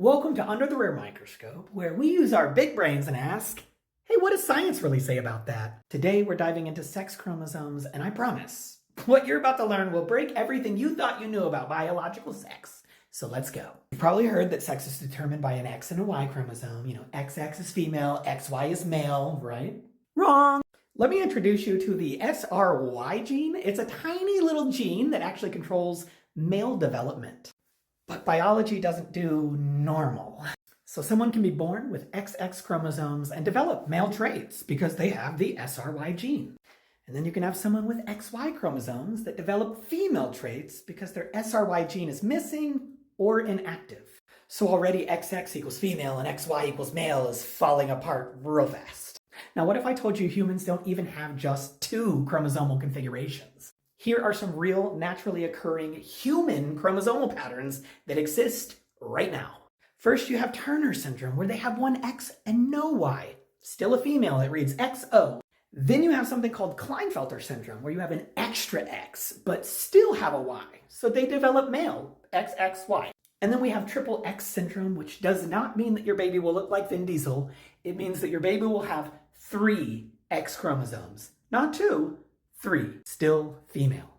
Welcome to Under the Rare Microscope, where we use our big brains and ask, hey, what does science really say about that? Today we're diving into sex chromosomes, and I promise, what you're about to learn will break everything you thought you knew about biological sex. So let's go. You've probably heard that sex is determined by an X and a Y chromosome. XX is female, XY is male, right? Wrong! Let me introduce you to the SRY gene. It's a tiny little gene that actually controls male development. But biology doesn't do normal. So someone can be born with XX chromosomes and develop male traits because they have the SRY gene. And then you can have someone with XY chromosomes that develop female traits because their SRY gene is missing or inactive. So already XX equals female and XY equals male is falling apart real fast. Now what if I told you humans don't even have just two chromosomal configurations? Here are some real, naturally occurring human chromosomal patterns that exist right now. First, you have Turner syndrome, where they have one X and no Y. Still a female that reads XO. Then you have something called Klinefelter syndrome, where you have an extra X, but still have a Y. So they develop male, XXY. And then we have triple X syndrome, which does not mean that your baby will look like Vin Diesel. It means that your baby will have 3 X chromosomes. Not 2, 3, still female.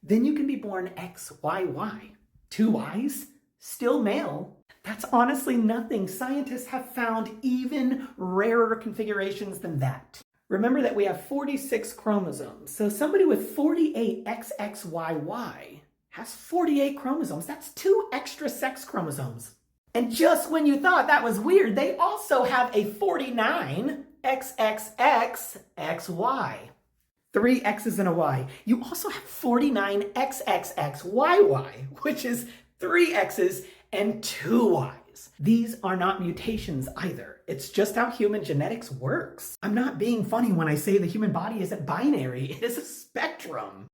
Then you can be born XYY. 2 Ys, still male. That's honestly nothing. Scientists have found even rarer configurations than that. Remember that we have 46 chromosomes. So somebody with 48 XXYY has 48 chromosomes. That's 2 extra sex chromosomes. And just when you thought that was weird, they also have a 49 XXXXY. 3 X's and a Y. You also have 49 XXXYY, which is 3 X's and 2 Y's. These are not mutations either. It's just how human genetics works. I'm not being funny when I say the human body isn't binary. It is a spectrum.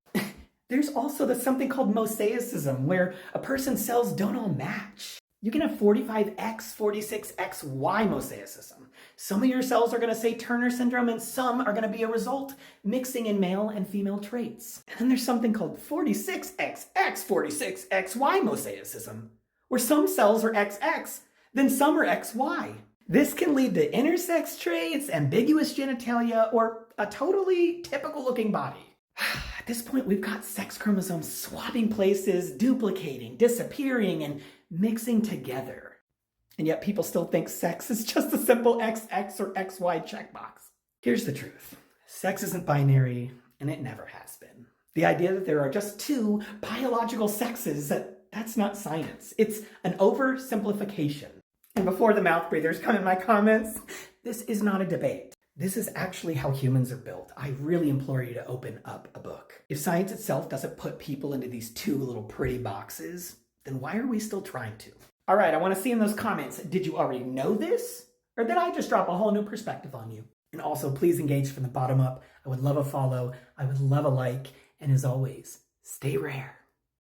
There's also something called mosaicism, where a person's cells don't all match. You can have 45X, 46XY mosaicism. Some of your cells are going to say Turner syndrome, and some are going to be a result mixing in male and female traits. And then there's something called 46XX, 46XY mosaicism, where some cells are XX, then some are XY. This can lead to intersex traits, ambiguous genitalia, or a totally typical looking body. At this point, we've got sex chromosomes swapping places, duplicating, disappearing, and mixing together. And yet people still think sex is just a simple XX or XY checkbox. Here's the truth. Sex isn't binary, and it never has been. The idea that there are just 2 biological sexes, that's not science. It's an oversimplification. And before the mouth breathers come in my comments, this is not a debate. This is actually how humans are built. I really implore you to open up a book. If science itself doesn't put people into these 2 little pretty boxes, then why are we still trying to? All right, I want to see in those comments, did you already know this? Or did I just drop a whole new perspective on you? And also, please engage from the bottom up. I would love a follow. I would love a like. And as always, stay rare.